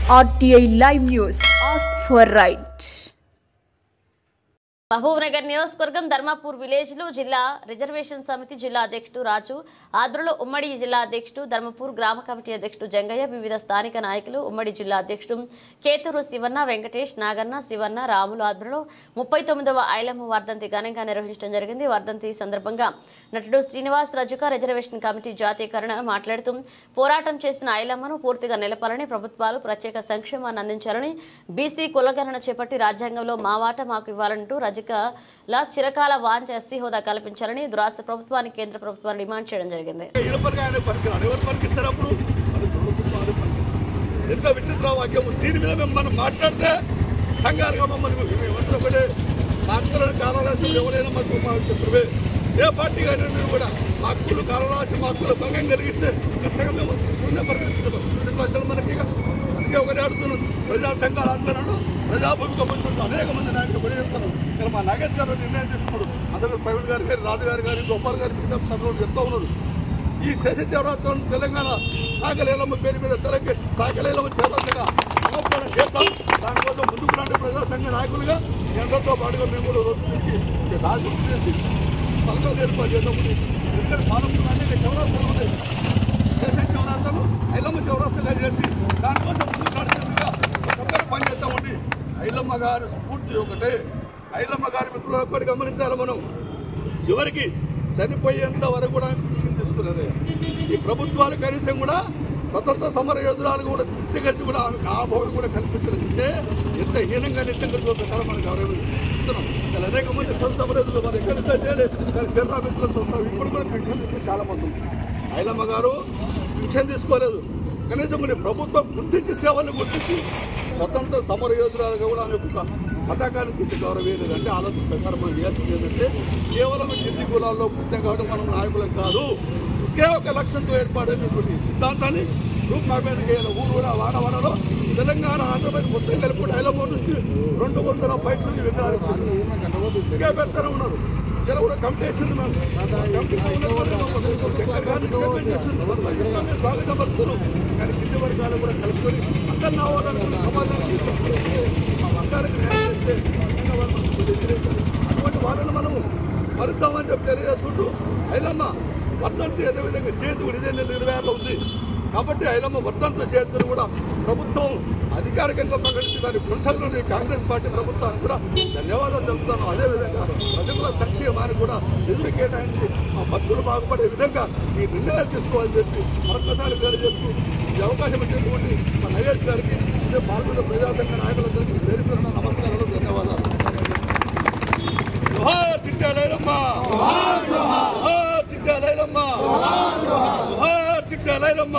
RTI Live News. Ask for right. Mahabubnagar నియోజకవర్గం Dharmapur village లో జిల్లా రిజర్వేషన్ సమితి జిల్లా అధ్యక్షుడు రాజు ఆధ్వర్యంలో ఉమ్మడి జిల్లా అధ్యక్షుడు ధర్మపూర్ గ్రామ కమిటీ అధ్యక్షుడు జంగయ్య వివిధ స్థానిక నాయకులు ఉమ్మడి జిల్లా అధ్యక్షుడు కేతూరు శివన్న వెంకటేష్ నాగన్న శివన్న రాములు ఆధ్వర్యంలో 39వ ఐలమ్మ వర్ధంతి ఘనంగా నిర్వహించడం జరిగింది. వర్ధంతి సందర్భంగా నటుడు శ్రీనివాస్ రజుక రిజర్వేషన్ కమిటీ జాతీయకరణ మాట్లాడుతూ పోరాటం చేసిన ఐలమ్మను పూర్తిగా నిలపాలని ప్రభుత్వాలు ప్రత్యేక సంక్షేమాన్ని అందించాలని బీసీ కులగణన చేపట్టి రాజ్యాంగంలో మా వాటా మాకు ఇవ్వాలంటూ లా చిరకాల వాంఛ ఎస్సీ హోదా కల్పించాలని రాష్ట్ర ప్రభుత్వానికి కేంద్ర ప్రభుత్వాన్ని డిమాండ్ చేయడం జరిగింది. ఎంత విచిత్ర వాక్యం దీని మీద మనం మాట్లాడితే సంఘాలుగా మమ్మల్ని కాలరాశి ఎవరైనా మాకు శత్రువే ఏ పార్టీ కానీ మీరు కూడా మా హక్కులు కాలరాశి మా హక్కులు భంగం కలిగిస్తే ఖచ్చితంగా మేము పరిగణిస్తున్నాం. మనకి అందుకే ఒకటి ఆడుతున్నాం ప్రజా సంఘాలు ఆందోళనలు ప్రజాభూమిక పొందుతుంటూ అనేక మంది నాయకులు పనిచేస్తున్నాం. ఇక్కడ మా నాగేష్ గారు నిర్ణయం తీసుకున్నాడు. అందరూ ప్రవీణ్ గారి గారు రాజు గారు గోపాల్ గారి సభ్యులు చెప్తా ఉన్నారు. ఈ శశిదేవరాత్రం తెలంగాణ సాగలేలమ్మ పేరు మీద తెలంగాణ సాగలేలమ్మ చేపట్టగా సమర్పణ చేస్తాం. దానికోసం ముందుకు రాండి ప్రజా సంఘ నాయకులుగా ఎంతో పాటుగా మేము కూడా రోజు నుంచి రాజు చేసి పలకలు ఏర్పాటు చేద్దాం. ఇక్కడ పాలకులు అనేక చౌరాస్తాలు ఉన్నాయి. శశి చౌరాస్తాలు ఐలమ్మ చౌరాస్తాగా చేసి దానికోసం ముందుకు రాడిగా ఒక్కరు పనిచేద్దామండి. ఐలమ్మ గారి స్ఫూర్తి ఒకటే. ఐలమ్మ గారి మిత్రులు ఒక్కటి గమనించాలి. మనం చివరికి చనిపోయేంత వరకు కూడా తీసుకున్నది ఈ ప్రభుత్వాలు కనీసం కూడా స్వతంత్ర సమర యోధురాలు కూడా చిత్తగట్టి కూడా ఆమెకు ఆ భవన్ కూడా కల్పించలేదంటే ఎంత హీనంగా నిత్యంగా చూస్తారో మనకు గౌరవిస్తున్నాం. ఇలా అనేక మంది స్వతంత్ర సమర యోధులు మన ఎక్కడితో చేయలేదు. కేంద్ర మిత్రులతో ఇప్పుడు కూడా పెన్షన్ తీసుకుని చాలా మంది ఉంది. ఐలమ్మ గారు పెన్షన్ తీసుకోలేదు. కనీసం కొన్ని ప్రభుత్వం గుర్తించి సేవలను గుర్తించి స్వతంత్ర సమర యోధురాలుగా కూడా ఆమె ఒక పథకానికి ఇచ్చి గౌరవేయలేదు. అంటే ఆలోచన ప్రకారం మనం చేయాల్సింది ఏంటంటే కేవలం గిరిజన కులాల్లో పుట్టిన కాబట్టి మనం నాయకులం కాదు. ఒకే ఒక లక్ష్యంతో ఏర్పాటైనటువంటి సిద్ధాంతాన్ని రూపుమాపేట చేయాలి. ఊరు కూడా వాడవాడలో తెలంగాణ ఆంధ్రప్రదేశ్ మొత్తం కలిపి ఐలమ్మ నుంచి 200 బయట నుంచి ఇంకా పెడతానే ఉన్నారు. ఇలా కూడా కంపిటీషన్ స్వాగతం పడుతున్నారు. కానీ కింది వర్గాలు కూడా కలుపుకొని అందరు నా వాళ్ళని సమాజానికి వర్గాలకు న్యాయం చేస్తే అటువంటి వాళ్ళని మనము మరుద్దామని చెప్పి తెలియజేసుకుంటూ ఐలమ్మ వర్ధంతి అదేవిధంగా చేతి కూడా ఇదే 26 ఉంది కాబట్టి ఐలమ్మ వర్ధంతి చేతులు కూడా ప్రభుత్వం అధికారికంగా ప్రకటించి దాని పునరుద్ధరణలోని కాంగ్రెస్ పార్టీ ప్రభుత్వానికి కూడా ధన్యవాదాలు చెబుతాను. అదేవిధంగా ప్రజల సంక్షేమాన్ని కూడా నిధులు కేటాయించి ఆ భక్తులు బాగుపడే విధంగా ఈ నిర్ణయాలు తీసుకోవాలని చెప్పి మరొకసారి తెలియజేస్తూ ఈ అవకాశం ఇచ్చినటువంటి మా నగేష్ గారికి ఇదే పాల్గొన్న ప్రజాసంఘ నాయకులందరికీ పేరు పేరున నమస్కారాలు, ధన్యవాదాలు. జోహార్ చిట్యాల ఐలమ్మ, జోహార్ చిట్యాల ఐలమ్మ, జోహార్ చిట్యాల ఐలమ్మ.